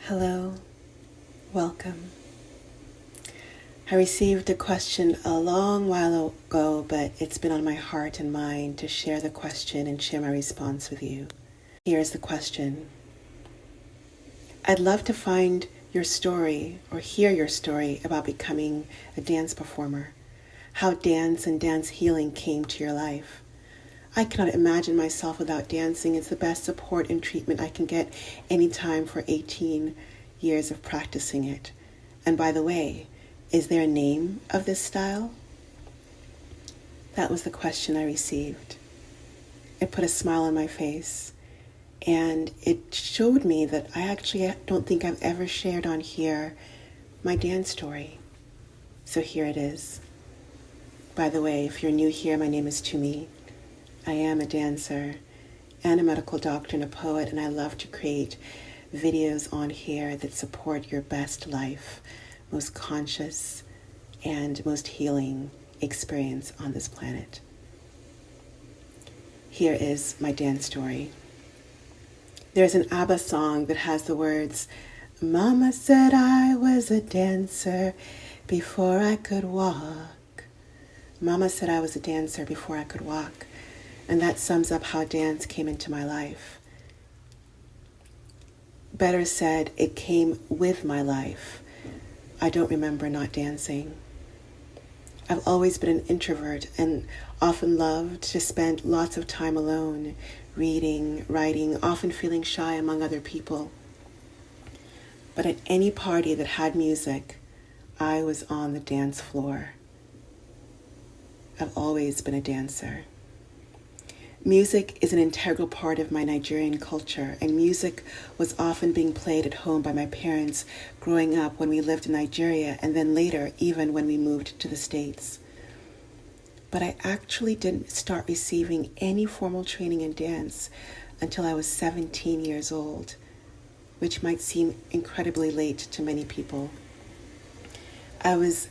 Hello, welcome. I received a question a long while ago, but it's been on my heart and mind to share the question and share my response with you. Here's the question. I'd love to find your story or hear your story about becoming a dance performer, how dance and dance healing came to your life. I cannot imagine myself without dancing. It's the best support and treatment I can get anytime for 18 years of practicing it. And by the way, is there a name of this style? That was the question I received. It put a smile on my face, and it showed me that I don't think I've ever shared on here my dance story. So here it is. By the way, if you're new here, my name is Tumi. I am a dancer and a medical doctor and a poet, and I love to create videos on here that support your best life, most conscious and most healing experience on this planet. Here is my dance story. There's an ABBA song that has the words, "Mama said I was a dancer before I could walk." Mama said I was a dancer before I could walk. And that sums up how dance came into my life. Better said, it came with my life. I don't remember not dancing. I've always been an introvert and often loved to spend lots of time alone, reading, writing, often feeling shy among other people. But at any party that had music, I was on the dance floor. I've always been a dancer. Music is an integral part of my Nigerian culture, and music was often being played at home by my parents growing up when we lived in Nigeria, and then later, even when we moved to the States. But I actually didn't start receiving any formal training in dance until I was 17 years old, which might seem incredibly late to many people. I was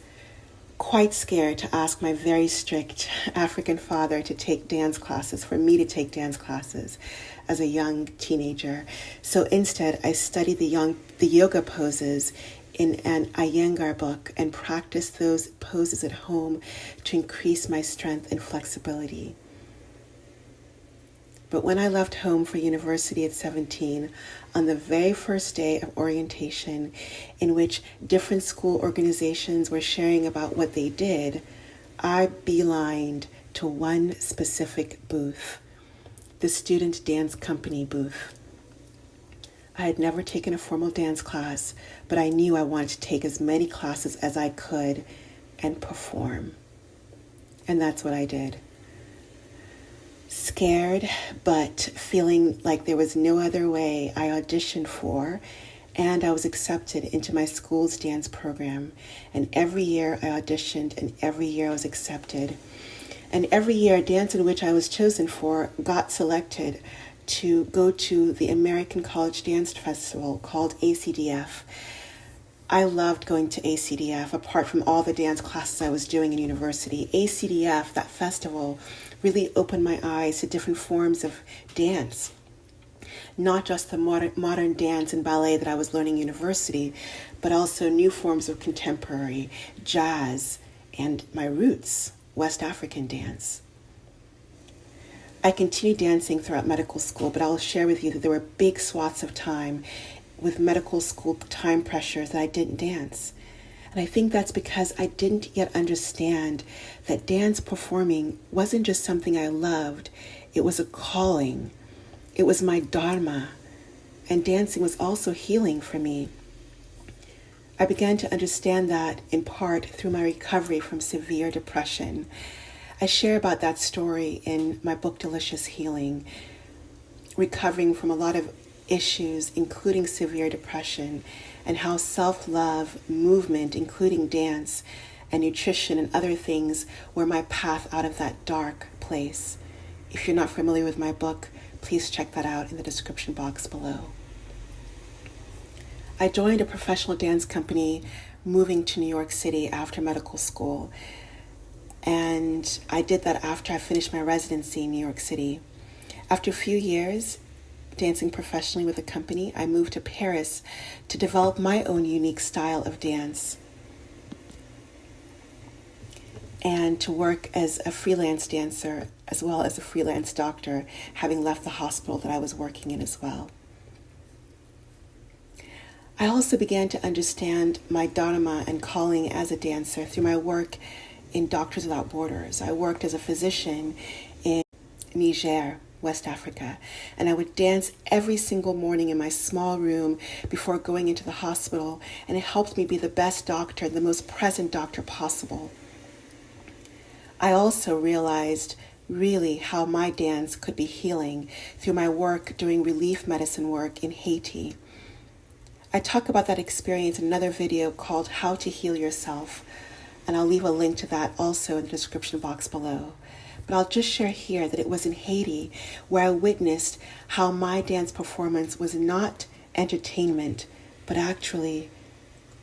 quite scared to ask my very strict African father to take dance classes, for me to take dance classes as a young teenager. So instead, I studied the yoga poses in an Iyengar book and practiced those poses at home to increase my strength and flexibility. But when I left home for university at 17, on the very first day of orientation, in which different school organizations were sharing about what they did, I beelined to one specific booth, the Student Dance Company booth. I had never taken a formal dance class, but I knew I wanted to take as many classes as I could and perform. And that's what I did. Scared, but feeling like there was no other way, I auditioned for, and I was accepted into my school's dance program. And every year I auditioned, and every year I was accepted. And every year a dance in which I was chosen for got selected to go to the American College Dance Festival called ACDF. I loved going to ACDF, apart from all the dance classes I was doing in university. ACDF, that festival, really opened my eyes to different forms of dance. Not just the modern dance and ballet that I was learning in university, but also new forms of contemporary, jazz, and my roots, West African dance. I continued dancing throughout medical school, but I'll share with you that there were big swaths of time with medical school time pressures that I didn't dance. And I think that's because I didn't yet understand that dance performing wasn't just something I loved, it was a calling. It was my dharma. And dancing was also healing for me. I began to understand that in part through my recovery from severe depression. I share about that story in my book, Delicious Healing, recovering from a lot of issues, including severe depression, and how self-love, movement, including dance and nutrition and other things, were my path out of that dark place. If you're not familiar with my book, please check that out in the description box below. I joined a professional dance company moving to New York City after medical school. And I did that after I finished my residency in New York City. After a few years, dancing professionally with a company, I moved to Paris to develop my own unique style of dance and to work as a freelance dancer as well as a freelance doctor, having left the hospital that I was working in as well. I also began to understand my dharma and calling as a dancer through my work in Doctors Without Borders. I worked as a physician in Niger, West Africa, and I would dance every single morning in my small room before going into the hospital, and it helped me be the best doctor, the most present doctor possible. I also realized really how my dance could be healing through my work doing relief medicine work in Haiti. I talk about that experience in another video called How to Heal Yourself, and I'll leave a link to that also in the description box below. But I'll just share here that it was in Haiti where I witnessed how my dance performance was not entertainment, but actually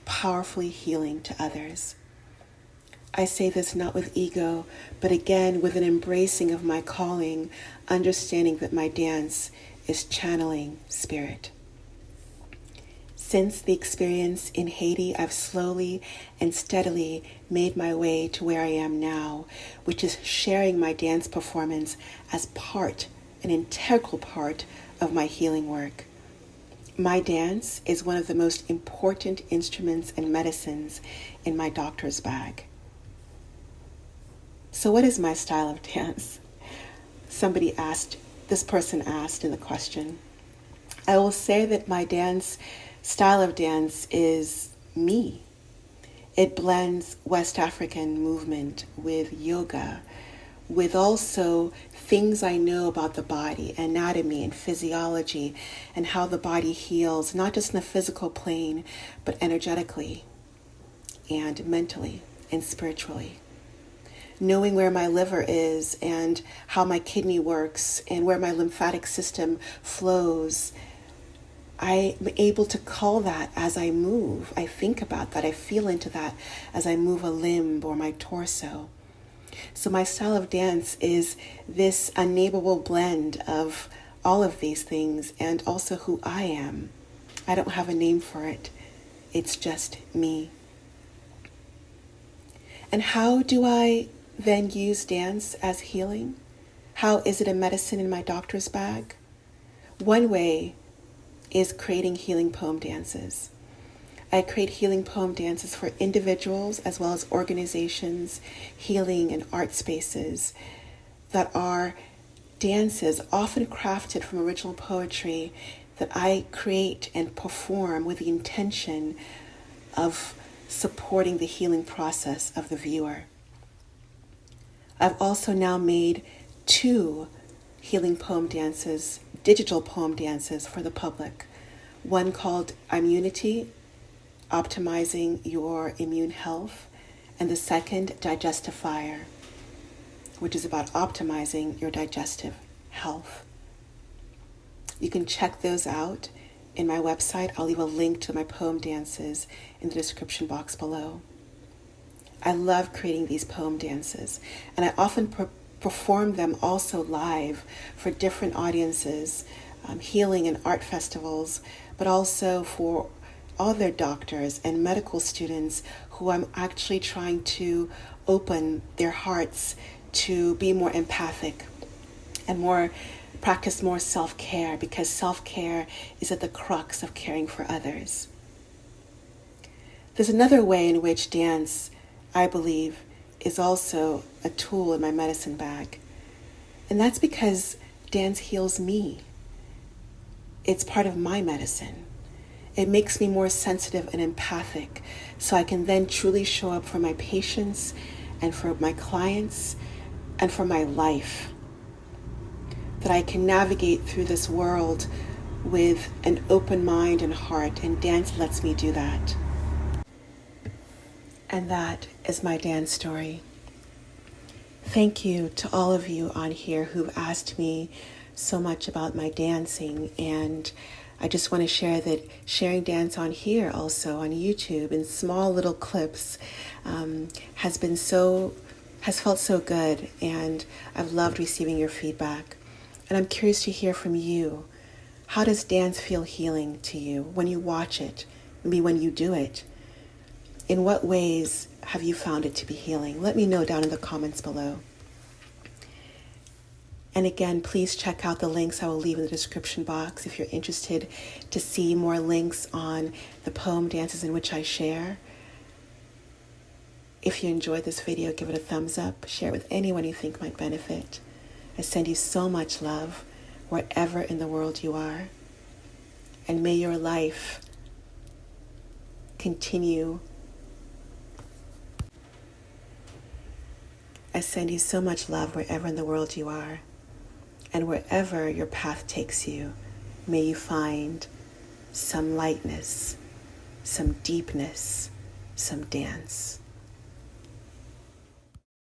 powerfully healing to others. I say this not with ego, but again with an embracing of my calling, understanding that my dance is channeling spirit. Since the experience in Haiti, I've slowly and steadily made my way to where I am now, which is sharing my dance performance as an integral part of my healing work. My dance is one of the most important instruments and medicines in my doctor's bag. So what is my style of dance? This person asked in the question. I will say that my style of dance is me. It blends West African movement with yoga, with also things I know about the body, anatomy and physiology, and how the body heals, not just in the physical plane, but energetically and mentally and spiritually. Knowing where my liver is and how my kidney works and where my lymphatic system flows, I'm able to call that as I move. I think about that. I feel into that as I move a limb or my torso. So my style of dance is this unnameable blend of all of these things and also who I am. I don't have a name for it. It's just me. And how do I then use dance as healing? How is it a medicine in my doctor's bag? One way is creating healing poem dances. I create healing poem dances for individuals as well as organizations, healing and art spaces that are dances often crafted from original poetry that I create and perform with the intention of supporting the healing process of the viewer. I've also now made 2 healing poem dances, digital poem dances for the public. One called Immunity, Optimizing Your Immune Health, and the second, Digestifier, which is about optimizing your digestive health. You can check those out in my website. I'll leave a link to my poem dances in the description box below. I love creating these poem dances, and I often perform them also live for different audiences, healing and art festivals, but also for other doctors and medical students who I'm actually trying to open their hearts to be more empathic and practice more self-care, because self-care is at the crux of caring for others. There's another way in which dance, I believe, is also a tool in my medicine bag. And that's because dance heals me. It's part of my medicine. It makes me more sensitive and empathic so I can then truly show up for my patients and for my clients and for my life. That I can navigate through this world with an open mind and heart, and dance lets me do that. And that is my dance story. Thank you to all of you on here who've asked me so much about my dancing, and I just want to share that sharing dance on here also on YouTube in small little clips has felt so good, and I've loved receiving your feedback. And I'm curious to hear from you. How does dance feel healing to you when you watch it? Maybe when you do it. In what ways have you found it to be healing? Let me know down in the comments below. And again, please check out the links I will leave in the description box if you're interested to see more links on the poem dances in which I share. If you enjoyed this video, give it a thumbs up, share it with anyone you think might benefit. I send you so much love wherever in the world you are. And may your life continue. I send you so much love wherever in the world you are. And wherever your path takes you, may you find some lightness, some deepness, some dance.